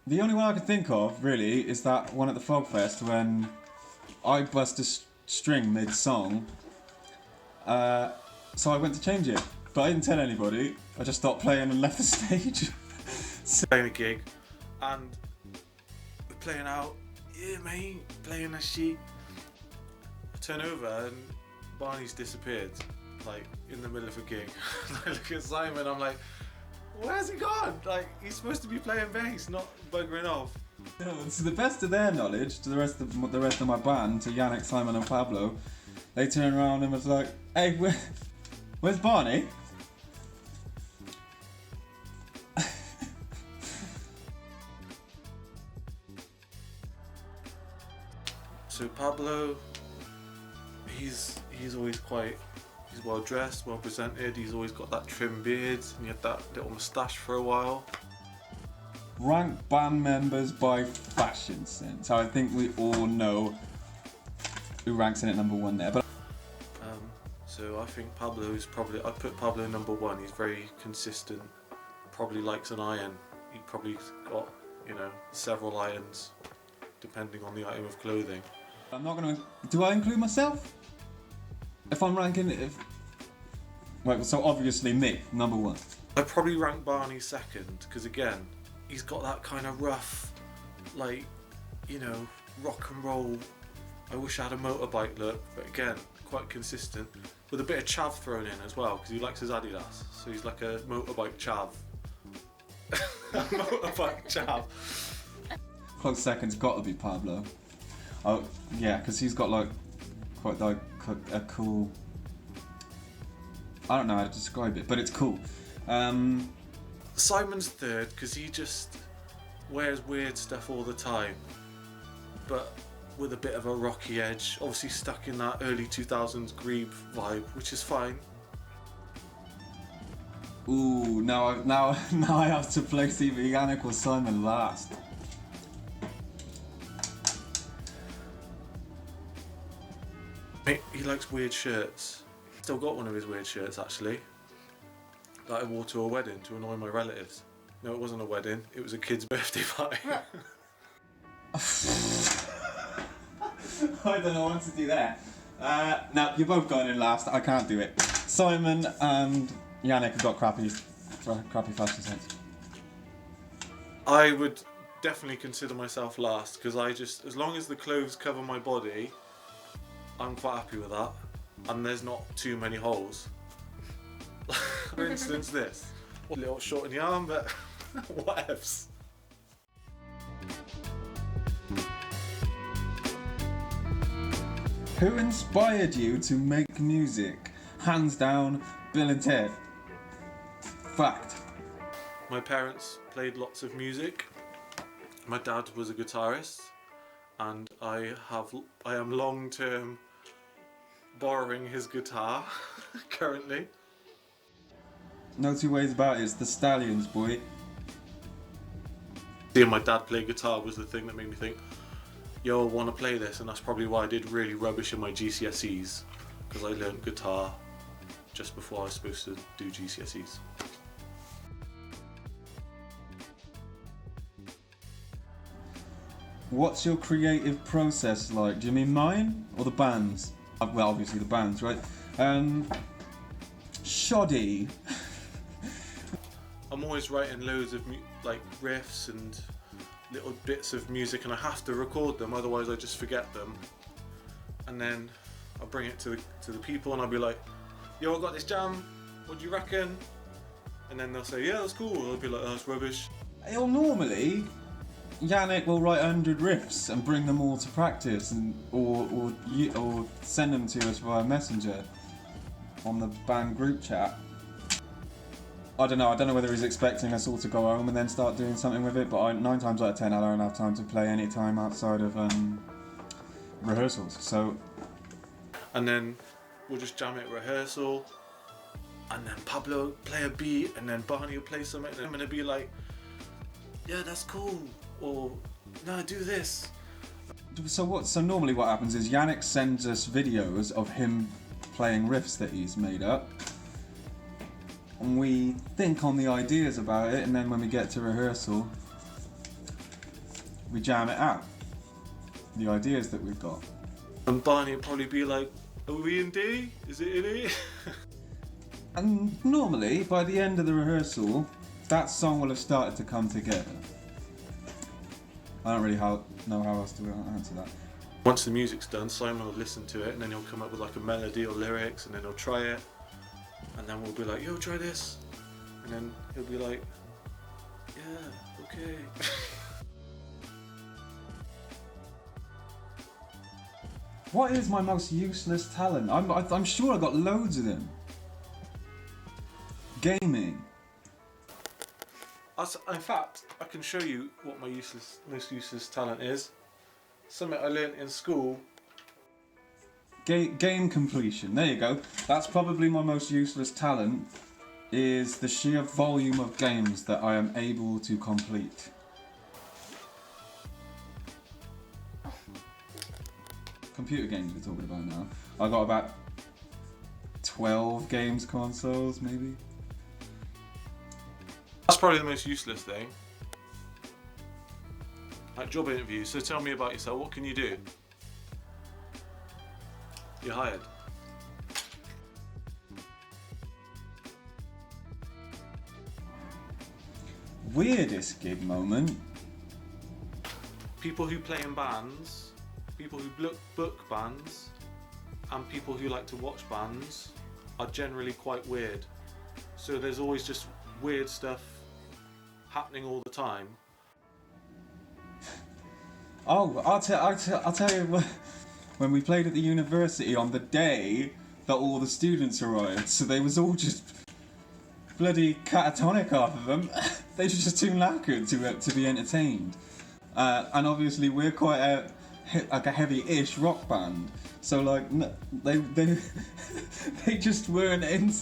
The only one I can think of, really, is that one at the Frog Fest when I bust a string mid-song. So I went to change it, but I didn't tell anybody. I just stopped playing and left the stage. Playing a gig, and we're playing out, yeah mate, playing that shit. I turn over and Barney's disappeared, like in the middle of a gig. I look at Simon, I'm like, where's he gone? Like, he's supposed to be playing bass, not buggering off. You know, to the best of their knowledge, to the rest of my band, to Janek, Simon and Pablo, they turned around and was like, hey, where's Barney? So Pablo, he's always he's well dressed, well presented, he's always got that trim beard, and he had that little moustache for a while. Rank band members by fashion sense. I think we all know who ranks in at number one there. But So I think Pablo's probably, I'd put Pablo number one. He's very consistent, probably likes an iron. He probably got, you know, several irons, depending on the item of clothing. I'm not gonna. Do I include myself? If I'm ranking, well, so obviously me, number one. I'd probably rank Barney second, because again, he's got that kind of rough, like, you know, rock and roll, I wish I had a motorbike look, but again, quite consistent, with a bit of chav thrown in as well, because he likes his Adidas, so he's like a motorbike chav. Motorbike chav. Close second's got to be Pablo. Oh yeah, because he's got like quite like a cool. I don't know how to describe it, but it's cool. Simon's third because he just wears weird stuff all the time, but with a bit of a rocky edge. Obviously stuck in that early 2000s Grebe vibe, which is fine. Ooh, now I have to place either Janek or Simon last. He likes weird shirts. Still got one of his weird shirts actually, that I wore to a wedding to annoy my relatives. No, it wasn't a wedding, it was a kid's birthday party. I don't know what to do there. Now, you're both going in last, I can't do it. Simon and Janek have got crappy fashion sense. I would definitely consider myself last because as long as the clothes cover my body, I'm quite happy with that, and there's not too many holes. For instance, this. A little short in the arm, but whatevs. Who inspired you to make music? Hands down, Bill and Ted. Fact. My parents played lots of music. My dad was a guitarist, and I am long-term borrowing his guitar currently. No two ways about it, it's the Stallions, boy. Seeing my dad play guitar was the thing that made me think, yo, I want to play this, and that's probably why I did really rubbish in my GCSEs, because I learned guitar just before I was supposed to do GCSEs. What's your creative process like? Do you mean mine or the band's? Well, obviously the band's, right? Shoddy. I'm always writing loads of like riffs and little bits of music, and I have to record them, otherwise I just forget them. And then I'll bring it to the people, and I'll be like, yo, I got this jam, what do you reckon? And then they'll say, yeah, that's cool. And I'll be like, oh, that's rubbish. Well, normally, Janek will write 100 riffs and bring them all to practice, and or send them to us via Messenger on the band group chat. I don't know whether he's expecting us all to go home and then start doing something with it, but 9 times out of 10 I don't have time to play any time outside of rehearsals. So, and then we'll just jam it at rehearsal, and then Pablo play a beat, and then Barney will play something, and I'm gonna be like, yeah, that's cool, or no, do this. So normally what happens is Janek sends us videos of him playing riffs that he's made up, and we think on the ideas about it, and then when we get to rehearsal, we jam it out. The ideas that we've got. And Barney would probably be like, are we in D? Is it in E? And normally, by the end of the rehearsal, that song will have started to come together. I don't really know how else to answer that. Once the music's done, Simon will listen to it and then he'll come up with like a melody or lyrics and then he'll try it. And then we'll be like, yo, try this. And then he'll be like, yeah, okay. What is my most useless talent? I'm sure I got loads of them. Gaming. In fact, I can show you what my most useless talent is. Something I learnt in school. Game completion. There you go. That's probably my most useless talent. Is the sheer volume of games that I am able to complete. Computer games we're talking about now. I got about 12 games consoles, maybe. That's probably the most useless thing. Like job interviews. So tell me about yourself. What can you do? You're hired. Weirdest gig moment. People who play in bands, people who book bands, and people who like to watch bands are generally quite weird. So there's always just weird stuff happening all the time. Oh, I'll tell you what, when we played at the university on the day that all the students arrived, so they was all just bloody catatonic, half of them. They were just too knackered to be entertained. And obviously we're quite a heavy-ish rock band, so like they just weren't in.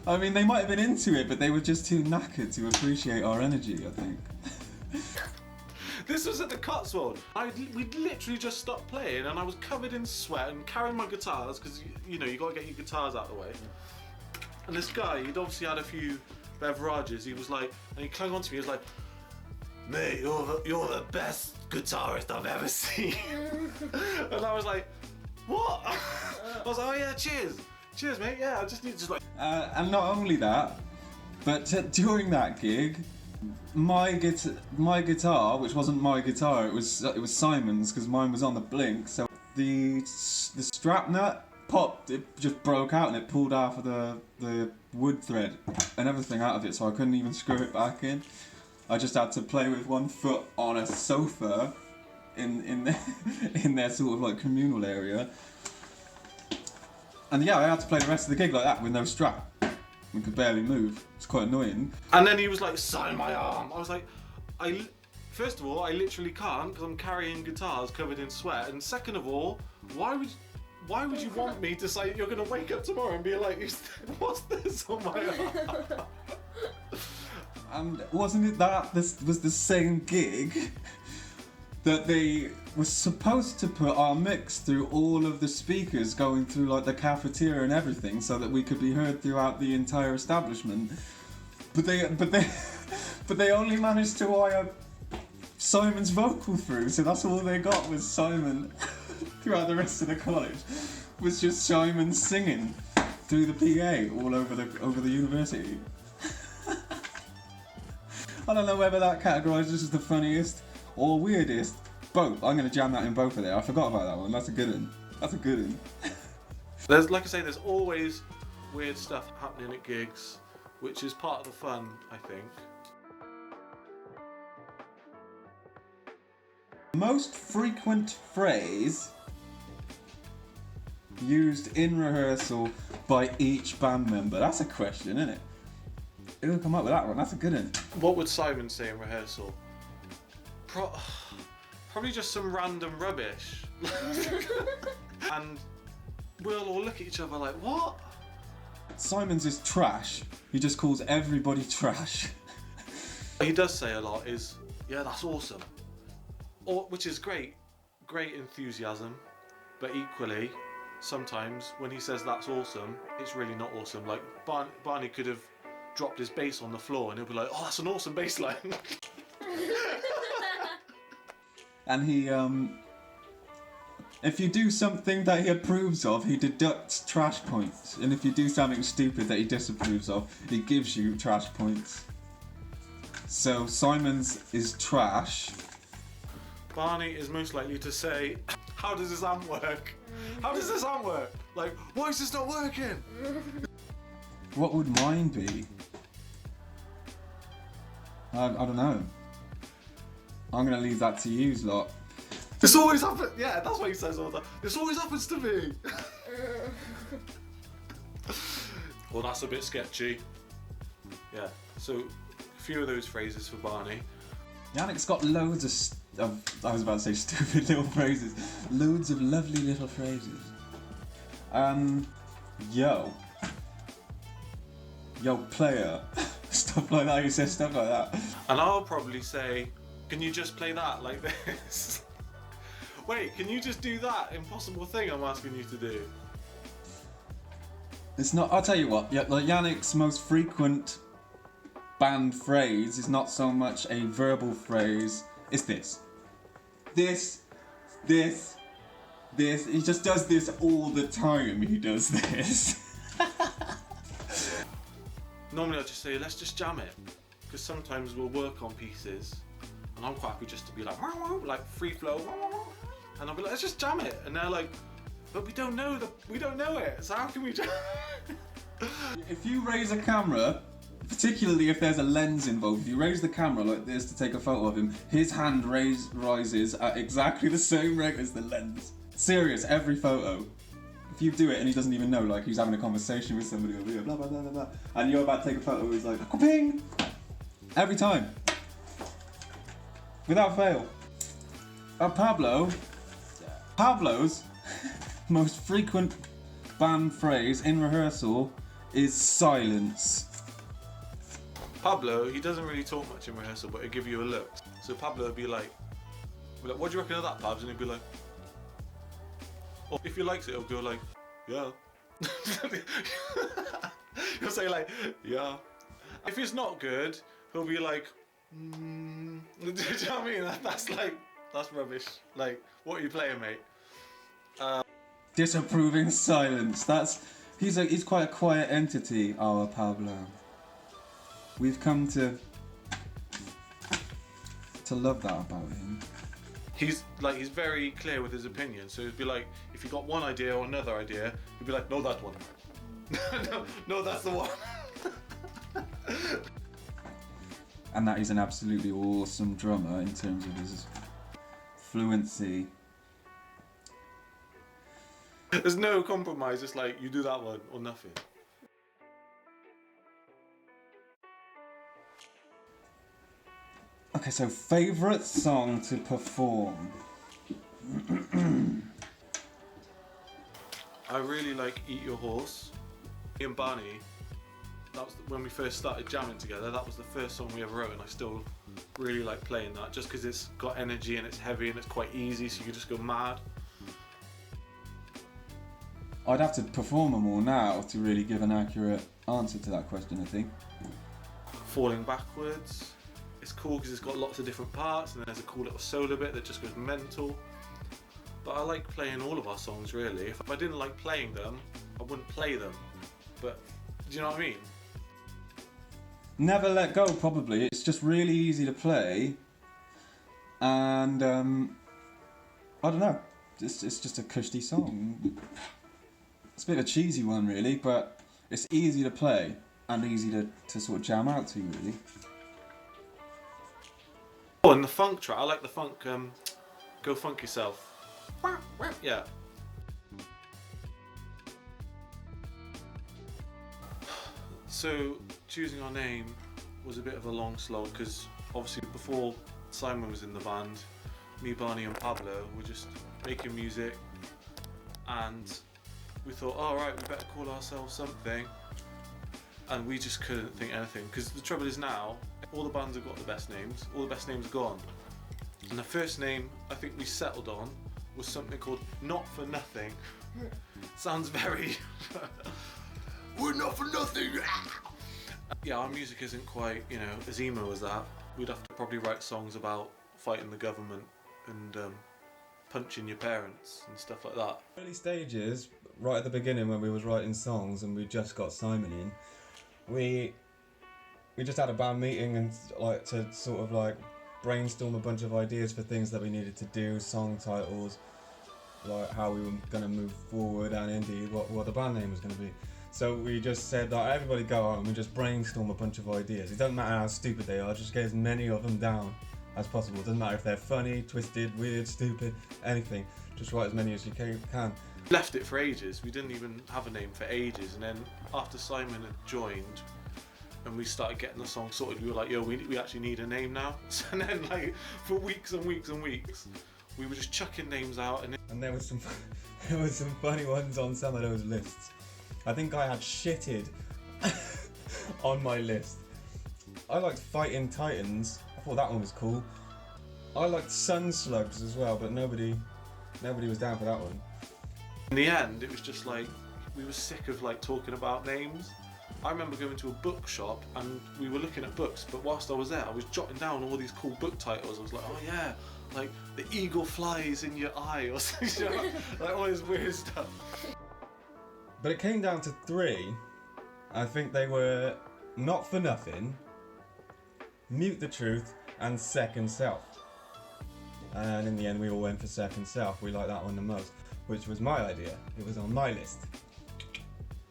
I mean, they might have been into it, but they were just too knackered to appreciate our energy, I think. This was at the Cotswold. We'd literally just stopped playing and I was covered in sweat and carrying my guitars, because you know, you got to get your guitars out of the way. And this guy, he'd obviously had a few beverages, he was like, and he clung onto me, he was like, mate, you're the best guitarist I've ever seen. And I was like, what? I was like, oh yeah, cheers. Cheers, mate, yeah, I just need to like... And not only that, but during that gig, my guitar, which wasn't my guitar, it was Simon's, because mine was on the blink, so the strap nut popped, it just broke out and it pulled half of the wood thread and everything out of it, so I couldn't even screw it back in. I just had to play with one foot on a sofa in their sort of like communal area. And yeah, I had to play the rest of the gig like that with no strap. We could barely move. It's quite annoying. And then he was like, sign my arm. I was like, first of all, I literally can't because I'm carrying guitars covered in sweat. And second of all, why would you want me to say you're going to wake up tomorrow and be like, what's this on my arm? And wasn't it that this was the same gig that they were supposed to put our mix through all of the speakers going through like the cafeteria and everything so that we could be heard throughout the entire establishment, but they only managed to wire Simon's vocal through, so that's all they got was Simon. Throughout the rest of the college was just Simon singing through the PA all over the university. I don't know whether that categorises as the funniest or weirdest. Both. I'm going to jam that in both of there. I forgot about that one. That's a good one. That's a good one. There's, like I say, there's always weird stuff happening at gigs, which is part of the fun, I think. Most frequent phrase used in rehearsal by each band member. That's a question, isn't it? Who'll come up with that one? That's a good one. What would Simon say in rehearsal? Probably just some random rubbish. And we'll all look at each other like, what? Simon's is trash. He just calls everybody trash. He does say a lot is, yeah, that's awesome. Which is great enthusiasm, but equally, sometimes when he says that's awesome, it's really not awesome. Like Barney could have dropped his bass on the floor and he'll be like, oh, that's an awesome bass line. and he if you do something that he approves of, he deducts trash points, and if you do something stupid that he disapproves of, he gives you trash points. So Simon's is trash. Barney is most likely to say, how does this arm work? How does this arm work? Like, why is this not working? What would mine be? I don't know. I'm gonna leave that to you lot. This always happens. Yeah, that's what he says all the time. This always happens to me. Well, that's a bit sketchy. Yeah, so a few of those phrases for Barney. Janek's got loads of I was about to say stupid little phrases. Loads of lovely little phrases. Yo, player. Stuff like that. He says stuff like that. And I'll probably say, can you just play that like this? Wait, can you just do that impossible thing I'm asking you to do? It's not. I'll tell you what. Yeah, like Janek's most frequent banned phrase is not so much a verbal phrase. It's this. This. He just does this all the time. He does this. Normally I'll just say, let's just jam it. Because sometimes we'll work on pieces and I'm quite happy just to be like free flow. And I'll be like, let's just jam it. And they're like, but we don't know it. So how can we jam it? If you raise a camera, particularly if there's a lens involved, if you raise the camera like this to take a photo of him, his hand rises at exactly the same rate as the lens. Serious, every photo. If you do it and he doesn't even know, like he's having a conversation with somebody over here, blah blah blah blah blah, and you're about to take a photo, he's like, ping! Every time. Without fail. Pablo's most frequent banned phrase in rehearsal is silence. Pablo, he doesn't really talk much in rehearsal, but he'll give you a look. So Pablo would be like, what do you reckon of that, Pabs? And he'd be like, or if he likes it, he'll go like, yeah. He'll say like, yeah. If it's not good, he'll be like, Do you know what I mean? That's rubbish. Like, what are you playing, mate? Disapproving silence. He's quite a quiet entity, our Pablo. We've come to love that about him. He's very clear with his opinion. So he'd be like, if you got one idea or another idea, he'd be like, no, that one. no, that's the one. And that he's an absolutely awesome drummer in terms of his fluency. There's no compromise. It's like, you do that one or nothing. Okay, so favourite song to perform? I really like Eat Your Horse. Me and Barney, that was when we first started jamming together, that was the first song we ever wrote, and I still really like playing that just because it's got energy and it's heavy and it's quite easy, so you can just go mad. I'd have to perform them all now to really give an accurate answer to that question, I think. Falling Backwards. It's cool because it's got lots of different parts, and then there's a cool little solo bit that just goes mental. But I like playing all of our songs, really. If I didn't like playing them, I wouldn't play them. But, do you know what I mean? Never Let Go, probably. It's just really easy to play. And, I don't know. It's just a cushy song. It's a bit of a cheesy one, really, but it's easy to play and easy to sort of jam out to, really. Oh, and the funk track. I like the funk, Go Funk Yourself. Yeah. So, choosing our name was a bit of a long slog because obviously before Simon was in the band, me, Barney and Pablo were just making music, and we thought, oh, right, we better call ourselves something, and we just couldn't think anything because the trouble is now all the bands have got the best names, all the best names are gone, and the first name I think we settled on was something called Not For Nothing. Sounds very we're not for nothing. Yeah, our music isn't quite, as emo as that. We'd have to probably write songs about fighting the government and punching your parents and stuff like that. Early stages, right at the beginning when we was writing songs and we just got Simon in, we just had a band meeting and like to sort of like brainstorm a bunch of ideas for things that we needed to do, song titles, like how we were gonna move forward, and indeed what the band name was gonna be. So we just said like everybody go out and we just brainstorm a bunch of ideas. It doesn't matter how stupid they are, just get as many of them down as possible. It doesn't matter if they're funny, twisted, weird, stupid, anything. Just write as many as you can. Left it for ages. We didn't even have a name for ages, and then after Simon had joined and we started getting the song sorted, we were like, yo, we actually need a name now. And then like for weeks and weeks and weeks we were just chucking names out, and there was some funny ones on some of those lists. I think I had shitted on my list. I liked Fighting Titans. I thought that one was cool. I liked Sun Slugs as well, but nobody was down for that one. in the end it was just like we were sick of like talking about names. I remember going to a bookshop and we were looking at books, but whilst I was there I was jotting down all these cool book titles. I was like, oh yeah, like The Eagle Flies in Your Eye or something, you know? Like all this weird stuff. But it came down to 3. I think they were Not For Nothing, Mute the Truth, and Second Self. And in the end we all went for Second Self. We liked that one the most, which was my idea. It was on my list.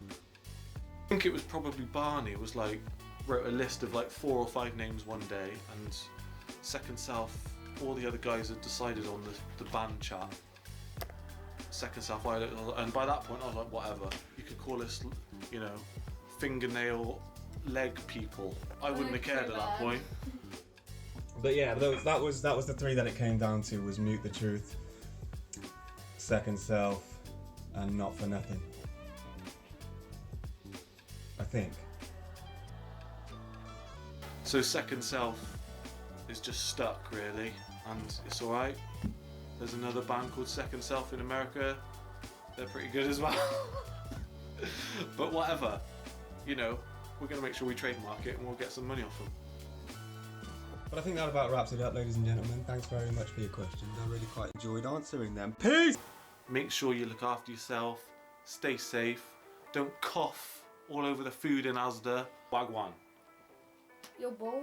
I think it was probably Barney was like wrote a list of like 4 or 5 names one day, and Second Self, all the other guys had decided on the band chat. Second Self, and by that point I was like, whatever, you could call us, you know, fingernail leg people. I wouldn't have cared at that point. But yeah, that was the 3 that it came down to, was Mute the Truth, Second Self, and Not For Nothing. I think. So Second Self is just stuck really, and it's alright. There's another band called Second Self in America. They're pretty good as well. But whatever, you know, we're going to make sure we trademark it and we'll get some money off them. But I think that about wraps it up, ladies and gentlemen. Thanks very much for your questions. I really quite enjoyed answering them. Peace! Make sure you look after yourself, stay safe, don't cough all over the food in Asda. Wagwan. Yo, boy.